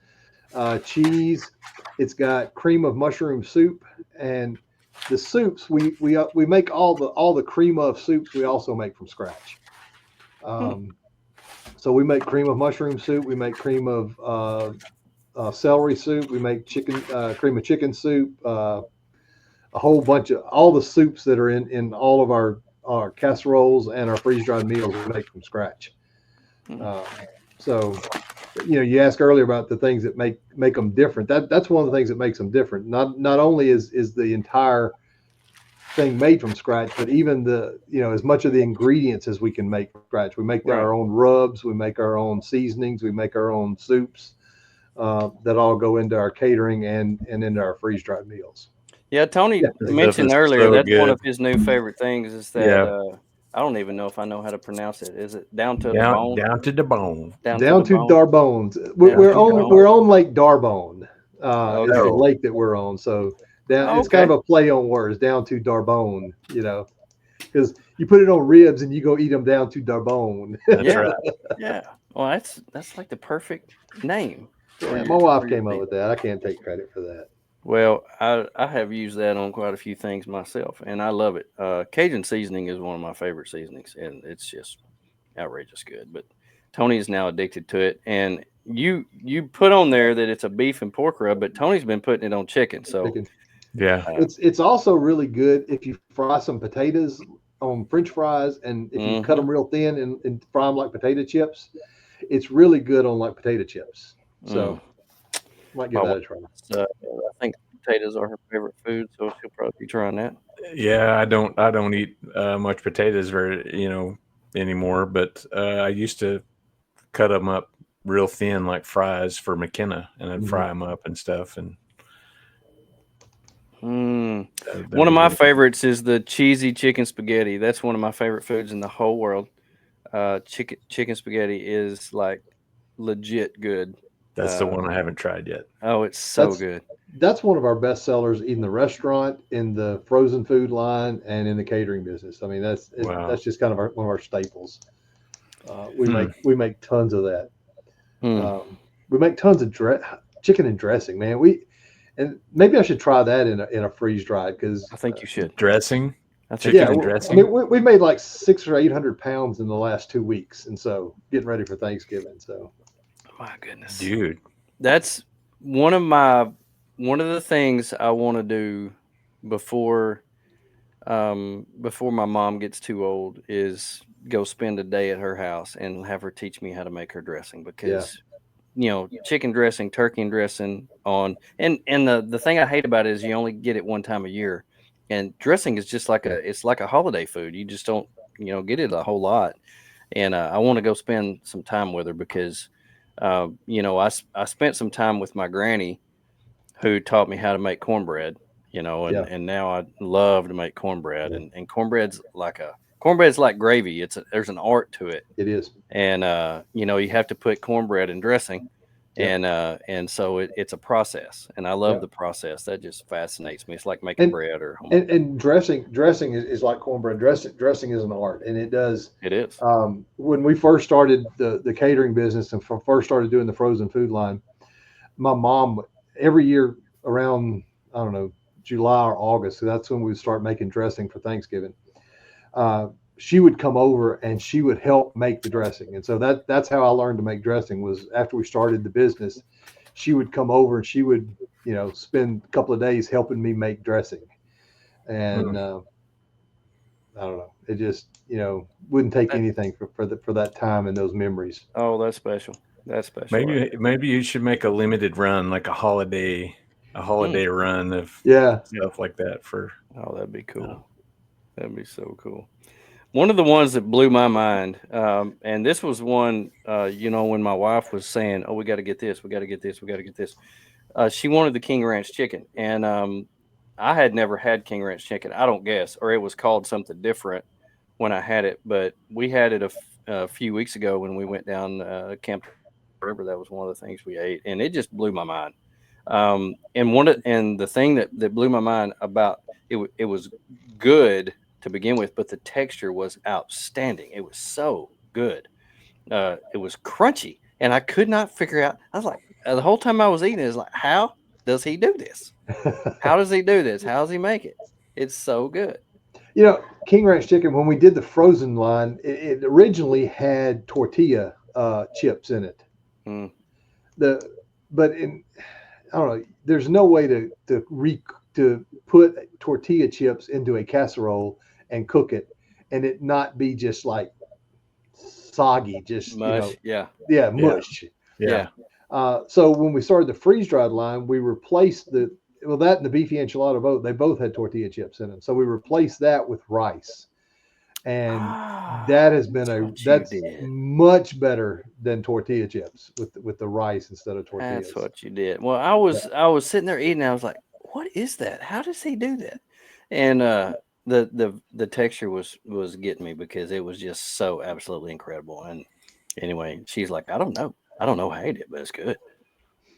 cheese. It's got cream of mushroom soup, and the soups we make all the cream of soups. We also make from scratch. So we make cream of mushroom soup. We make cream of celery soup. We make cream of chicken soup. A whole bunch of all the soups that are in all of our casseroles and our freeze-dried meals we make from scratch. So, you asked earlier about the things that make them different. That's one of the things that makes them different. Not only is the entire thing made from scratch, but even as much of the ingredients as we can make from scratch. We make our own rubs, we make our own seasonings, we make our own soups that all go into our catering and into our freeze dried meals. Yeah, Tony mentioned earlier that's one of his new favorite things is that I don't even know if I know how to pronounce it. Is it down to the bone? Down to the bone. Down to Darbones. We're on Lake Darbone. Is the lake that we're on. So it's kind of a play on words, down to Darbone, because you put it on ribs and you go eat them down to Darbone. That's right. Yeah. Well, that's like the perfect name. Yeah, my wife came up with that. I can't take credit for that. Well, I have used that on quite a few things myself, and I love it. Cajun seasoning is one of my favorite seasonings, and it's just outrageous good. But Tony is now addicted to it, and you put on there that it's a beef and pork rub, but Tony's been putting it on chicken. So yeah, it's also really good if you fry some potatoes on French fries, and if you cut them real thin and fry them like potato chips, it's really good on like potato chips. So. Might give that a try. I think potatoes are her favorite food, so she'll probably be trying that. Yeah, I don't eat much potatoes anymore, but I used to cut them up real thin like fries for McKenna, and I'd fry them up and stuff. And one of my favorites is the cheesy chicken spaghetti. That's one of my favorite foods in the whole world. Chicken spaghetti is like legit good. That's the one I haven't tried yet. Oh, it's so good. That's one of our best sellers in the restaurant, in the frozen food line, and in the catering business. I mean, that's just kind of one of our staples. We make tons of that. We make tons of chicken and dressing, man. And maybe I should try that in a freeze dried, because I think you should. Dressing. Chicken and dressing. I mean, we made like 600 or 800 pounds in the last 2 weeks, and so getting ready for Thanksgiving. So. My goodness, dude, that's one of the things I want to do before my mom gets too old is go spend a day at her house and have her teach me how to make her dressing, because chicken dressing, turkey and dressing and the thing I hate about it is you only get it one time a year, and dressing is just like it's like a holiday food. You just don't get it a whole lot, and I want to go spend some time with her because. I spent some time with my granny who taught me how to make cornbread, and now I love to make cornbread, and cornbread's like gravy. There's an art to it. It is. And, you have to put cornbread in dressing and so it's a process, and I love the process. That just fascinates me. It's like making bread and dressing is like cornbread. Dressing is an art, and it is. When we first started the catering business and first started doing the frozen food line, my mom every year around, I don't know, July or August, so that's when we would start making dressing for Thanksgiving. She would come over and she would help make the dressing. And so that's how I learned to make dressing, was after we started the business. She would come over and she would, spend a couple of days helping me make dressing. And I don't know, it just, wouldn't take anything for that time and those memories. Oh, that's special. That's special. Maybe you should make a limited run, like a holiday run of stuff like that Oh, that'd be cool. That'd be so cool. One of the ones that blew my mind, and this was one, when my wife was saying, "Oh, we got to get this, we got to get this, we got to get this," she wanted the King Ranch chicken, and I had never had King Ranch chicken, I don't guess, or it was called something different when I had it, but we had it a few weeks ago when we went down Camp River. That was one of the things we ate, and it just blew my mind. And the thing that blew my mind about it was good to begin with, but the texture was outstanding. It was so good. It was crunchy, and I could not figure out. I was like, the whole time I was eating it, is like, how does he do this? How does he do this? How does he make it? It's so good. King Ranch chicken, when we did the frozen line, it originally had tortilla chips in it. I don't know. There's no way to put tortilla chips into a casserole and cook it and it not be just like soggy, just mush. Mush. Yeah. So when we started the freeze dried line, we replaced well, that and the beefy enchilada they both had tortilla chips in them. So we replaced that with rice, and that has been that's much better than tortilla chips with the rice instead of tortillas. That's what you did. Well, I was sitting there eating. I was like, what is that? How does he do that? And the texture was getting me because it was just so absolutely incredible. And anyway, she's like, I don't know how I ate it, but it's good.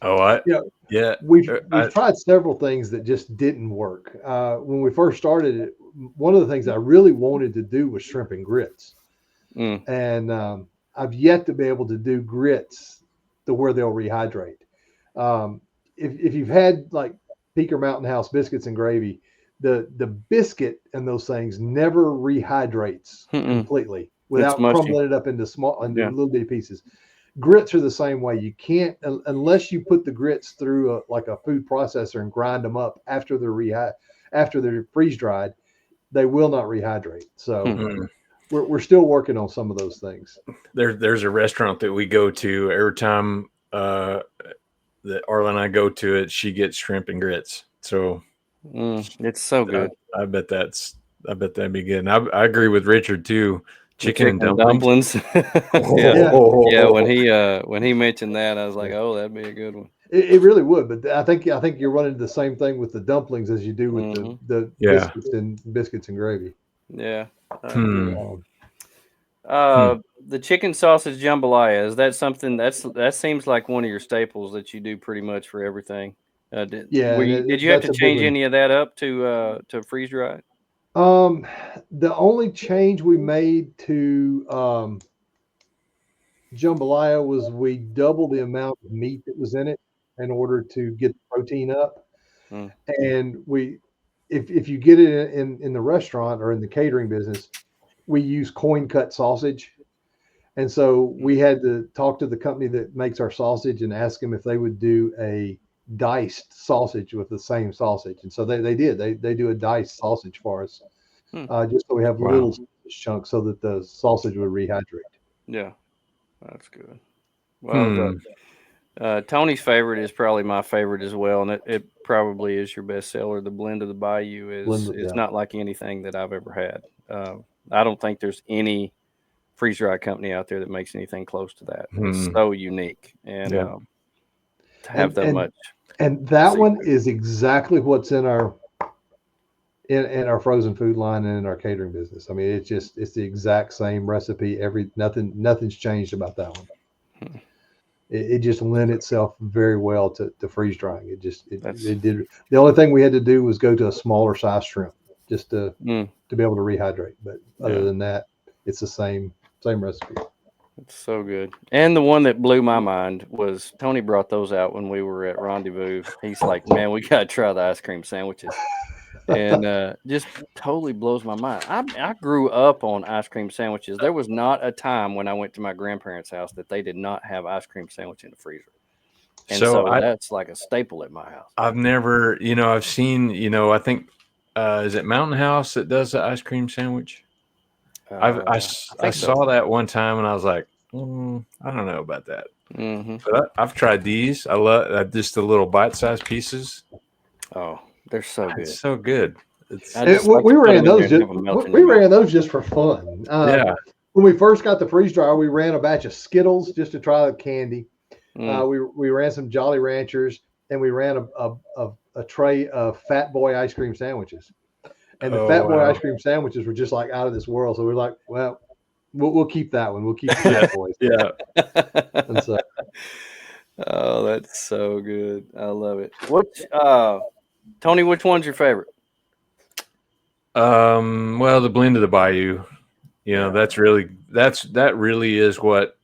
Oh, yeah. We've tried several things that just didn't work. When we first started it, one of the things I really wanted to do was shrimp and grits, and I've yet to be able to do grits to where they'll rehydrate. If you've had like Peaker Mountain House biscuits and gravy, the biscuit and those things never rehydrates completely without crumbling it up into little bitty pieces. Grits are the same way. You can't, unless you put the grits through like a food processor and grind them up after they're freeze dried, they will not rehydrate. So we're still working on some of those things. There's a restaurant that we go to every time that Arla and I go to it. She gets shrimp and grits. So it's so good. I bet that'd be good. And I agree with Richard too. Chicken and dumplings. Yeah. When he mentioned that, I was like, oh, that'd be a good one. It really would, but I think you're running the same thing with the dumplings as you do with the biscuits and gravy. Yeah. The chicken sausage jambalaya, is that something that seems like one of your staples that you do pretty much for everything? Did you have to change any of that up to freeze dry? The only change we made to jambalaya was we doubled the amount of meat that was in it in order to get the protein up. And if you get it in the restaurant or in the catering business, we use coin cut sausage. And so we had to talk to the company that makes our sausage and ask them if they would do a diced sausage with the same sausage. And so they did. They do a diced sausage for us, just so we have little chunks so that the sausage would rehydrate. Yeah, that's good. Well, Tony's favorite is probably my favorite as well, and it probably is your best seller. The Blend of the Bayou is not like anything that I've ever had. I don't think there's any freeze dry company out there that makes anything close to that. It's so unique, and to have that much. And that one is exactly what's in our frozen food line and in our catering business. I mean, it's the exact same recipe. Nothing's changed about that one. It just lent itself very well to freeze drying. It did. The only thing we had to do was go to a smaller size shrimp just to be able to rehydrate. But other than that, it's the same recipe. It's so good. And the one that blew my mind was Tony brought those out when we were at Rendezvous. He's like, man, we got to try the ice cream sandwiches. And just totally blows my mind. I grew up on ice cream sandwiches. There was not a time when I went to my grandparents' house that they did not have ice cream sandwich in the freezer. And so that's like a staple at my house. I've never, I've seen, I think, is it Mountain House that does the ice cream sandwich? I saw that one time and I was like, I don't know about that. But I've tried these. I love just the little bite-sized pieces. Oh, they're so good. It's so good. We ran those just for fun. When we first got the freeze dryer, we ran a batch of Skittles just to try the candy. We ran some Jolly Ranchers, and we ran a tray of Fat Boy ice cream sandwiches. And the Fat Boy ice cream sandwiches were just like out of this world. So we're like, well, we'll keep that one. We'll keep the Fat Boys. And so, oh, that's so good. I love it. Tony, which one's your favorite? Well, the Blend of the Bayou. That really is what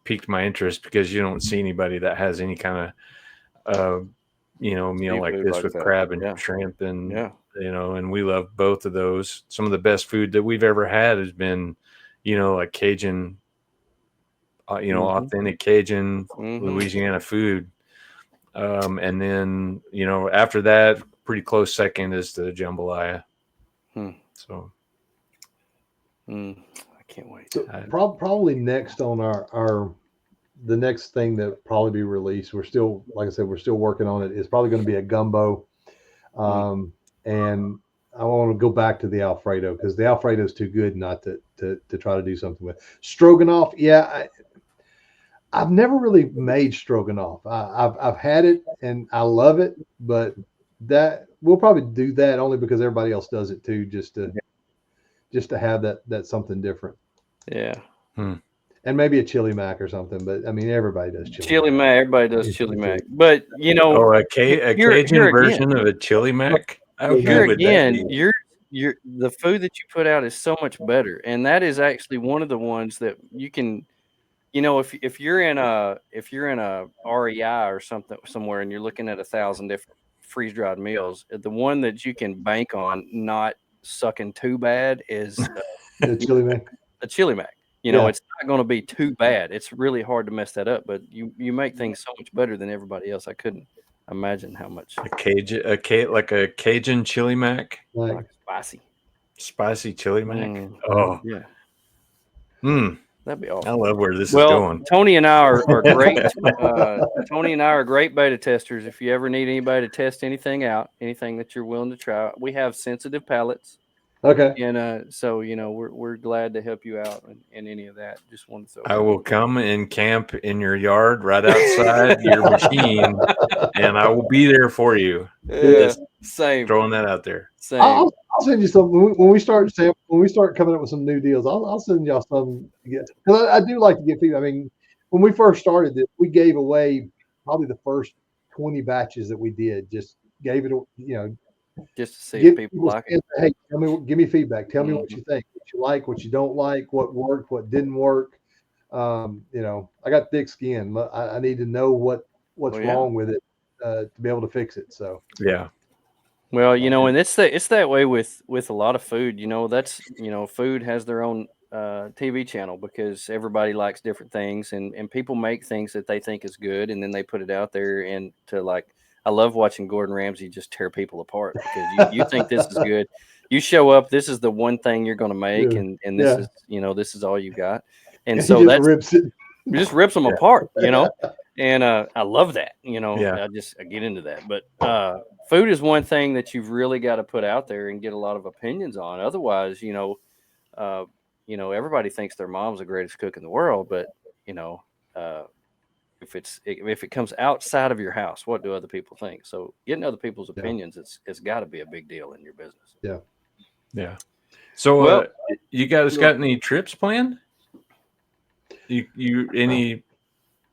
piqued my interest, because you don't see anybody that has any kind of meal like this with crab and shrimp and and we love both of those. Some of the best food that we've ever had has been, like Cajun, authentic Cajun Louisiana food. And then, after that, pretty close second is the jambalaya. So I can't wait. So probably next on our the next thing that probably be released, we're still, like I said, we're still working on it. Is probably going to be a gumbo, and I want to go back to the Alfredo because the Alfredo is too good not to try to do something with. Stroganoff, yeah, I've never really made stroganoff. I've had it and I love it, but that we'll probably do that only because everybody else does it too, just to have that something different. Yeah. And maybe a chili mac or something, but I mean everybody does chili mac. Everybody does chili mac, but a Cajun version of a chili mac. How good would that be? The food that you put out is so much better, and that is actually one of the ones that you can, if you're in a REI or something somewhere, and you're looking at 1,000 different freeze dried meals, the one that you can bank on not sucking too bad is the chili mac. A chili mac. It's not going to be too bad. It's really hard to mess that up, but you make things so much better than everybody else. I couldn't imagine how much like a Cajun chili mac, like spicy chili mac. Oh yeah, that'd be awesome. I love where this is going. Tony and I are great. Tony and I are great beta testers. If you ever need anybody to test anything out, anything that you're willing to try, we have sensitive palates. Okay. And so we're glad to help you out in any of that. Just wanted to. I will come and camp in your yard right outside your machine, and I will be there for you. Yeah, same. Throwing that out there. Same. I'll send you something when we start coming up with some new deals. I'll send y'all some because I do like to get feedback. I mean, when we first started this, we gave away probably the first 20 batches that we did. Just gave it, just to see if people like it. Hey, give me feedback. Tell me what you think, what you like, what you don't like, what worked, what didn't work. I got thick skin. I need to know what's wrong with it to be able to fix it. So yeah. Well, and it's that way with a lot of food. That's food has their own TV channel because everybody likes different things, and people make things that they think is good, and then they put it out there and to like. I love watching Gordon Ramsay just tear people apart because you think this is good. You show up, this is the one thing you're going to make, and this is this is all you got, and so that just rips them apart, and I love that, I get into that. But food is one thing that you've really got to put out there and get a lot of opinions on. Otherwise, everybody thinks their mom's the greatest cook in the world, but if it comes outside of your house, what do other people think? So getting other people's opinions, it's got to be a big deal in your business. Yeah. So you guys got any trips planned? You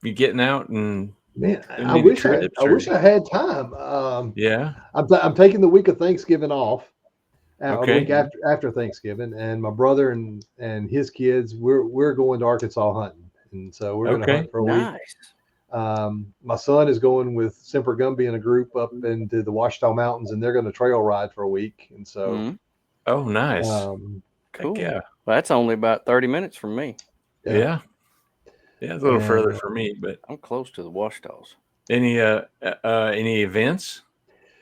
getting out and man? I wish I had time. I'm taking the week of Thanksgiving off. A week after Thanksgiving, and my brother and his kids, we're going to Arkansas hunting, and so we're going to hunt for a week. My son is going with Semper Gumby in a group up into the Ouachita Mountains, and they're going to trail ride for a week. And so, oh, nice, cool. Yeah, well, that's only about 30 minutes from me. Yeah, it's a little further for me, but I'm close to the Ouachitas. Any events?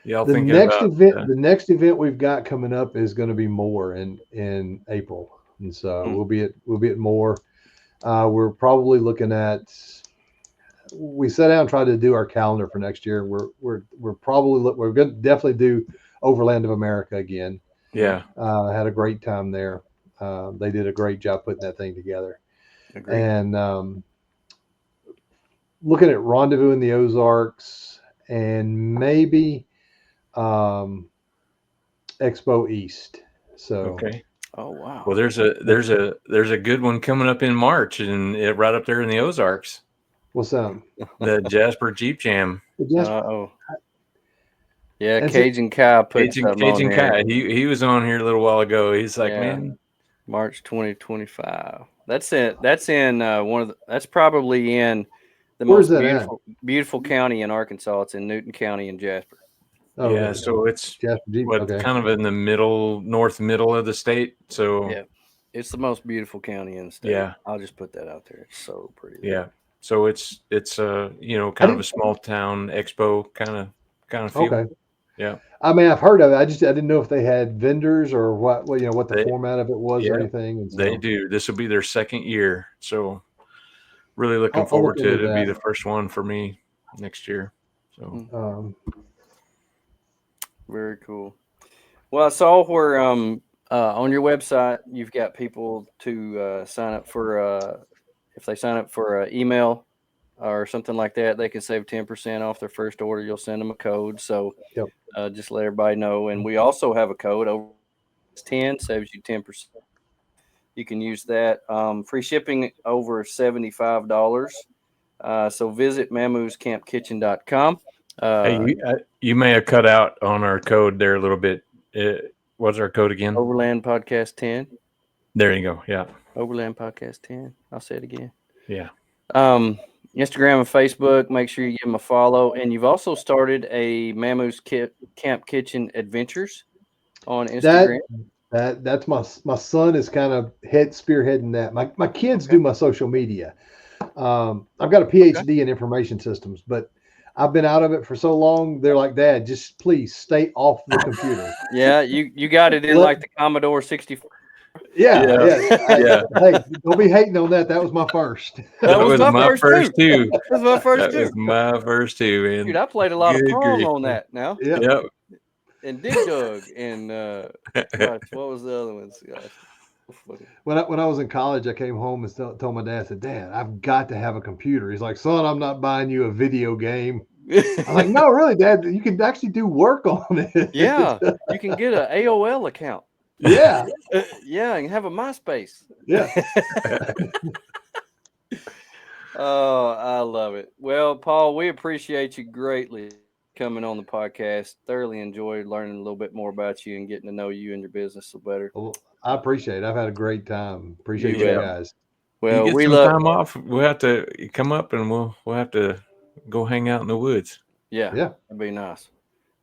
Y'all the next event we've got coming up is going to be Moore in April, and so we'll be at Moore. We're probably looking at. We sat down and tried to do our calendar for next year. We're going to definitely do Overland of America again. Yeah, had a great time there. They did a great job putting that thing together. Agreed. And looking at Rendezvous in the Ozarks and maybe Expo East. So oh wow. Well, there's a good one coming up in March and right up there in the Ozarks. What's that? The Jasper Jeep Jam. Yeah, Cajun Kai put Cajun Kai. He was on here a little while ago. He's like, man, March 2025. That's it. That's in that's probably in the most beautiful county in Arkansas. It's in Newton County in Jasper. Oh, yeah, so it's kind of in the north middle of the state. So yeah, it's the most beautiful county in the state. Yeah, I'll just put that out there. It's so pretty. Yeah. So it's kind of a small town expo kind of feel. Okay. Yeah. I mean, I've heard of it. I didn't know if they had vendors or what the format of it was or anything. And so. They do. This will be their second year. So really looking forward to it. It'll be the first one for me next year. So very cool. Well, I saw where on your website you've got people to sign up for if they sign up for an email or something like that, they can save 10% off their first order. You'll send them a code. So just let everybody know. And we also have a code over 10 saves you 10%. You can use that. Free shipping over $75. So visit mamooscampkitchen.com. Hey, you may have cut out on our code there a little bit. What's our code again? Overland Podcast 10. There you go. Yeah. Overland Podcast 10. I'll say it again. Yeah. Instagram and Facebook, make sure you give them a follow. And you've also started a Mamoo's Camp Kitchen Adventures on Instagram. That's my son is kind of spearheading that. My kids do my social media. I've got a PhD in information systems, but I've been out of it for so long. They're like, Dad, just please stay off the computer. Yeah, you got it in like the Commodore 64. Yeah. Hey, don't be hating on that. That was my first. That was my first too. That was my first too. That was my first too, man. Dude, I played a lot of Pong on that now. Yep. And Dig Dug and gosh, what was the other ones? Gosh. When I was in college, I came home and told my dad, I said, Dad, I've got to have a computer. He's like, son, I'm not buying you a video game. I'm like, no, really, Dad, you can actually do work on it. Yeah, you can get an AOL account. Yeah. Yeah, and have a MySpace. Yeah. Oh, I love it. Well, Paul, we appreciate you greatly coming on the podcast. Thoroughly enjoyed learning a little bit more about you and getting to know you and your business a little better. Well, I appreciate it. I've had a great time. Appreciate you guys. Well, we love time off. We'll have to come up and we'll have to go hang out in the woods. Yeah. That'd be nice.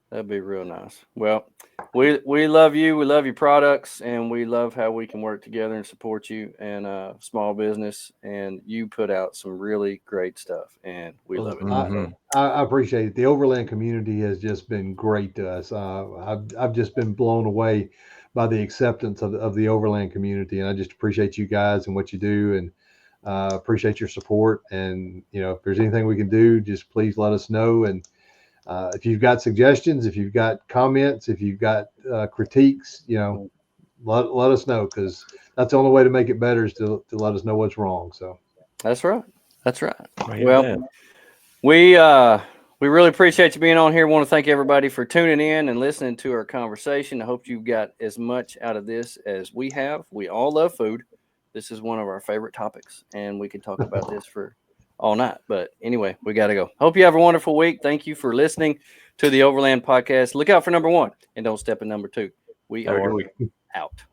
That'd be real nice. Well, we love you. We love your products, and we love how we can work together and support you and small business. And you put out some really great stuff, and we love it. Mm-hmm. I appreciate it. The Overland community has just been great to us. I've just been blown away by the acceptance of the Overland community, and I just appreciate you guys and what you do, and appreciate your support. And if there's anything we can do, just please let us know. And if you've got suggestions, if you've got comments, if you've got critiques, let us know, because that's the only way to make it better is to let us know what's wrong. So that's right. Well, we really appreciate you being on here. We want to thank everybody for tuning in and listening to our conversation. I hope you got as much out of this as we have. We all love food. This is one of our favorite topics, and we can talk about this for all night. But anyway, we got to go. Hope you have a wonderful week. Thank you for listening to the Overland Podcast. Look out for number 1 and don't step in number 2. We are out.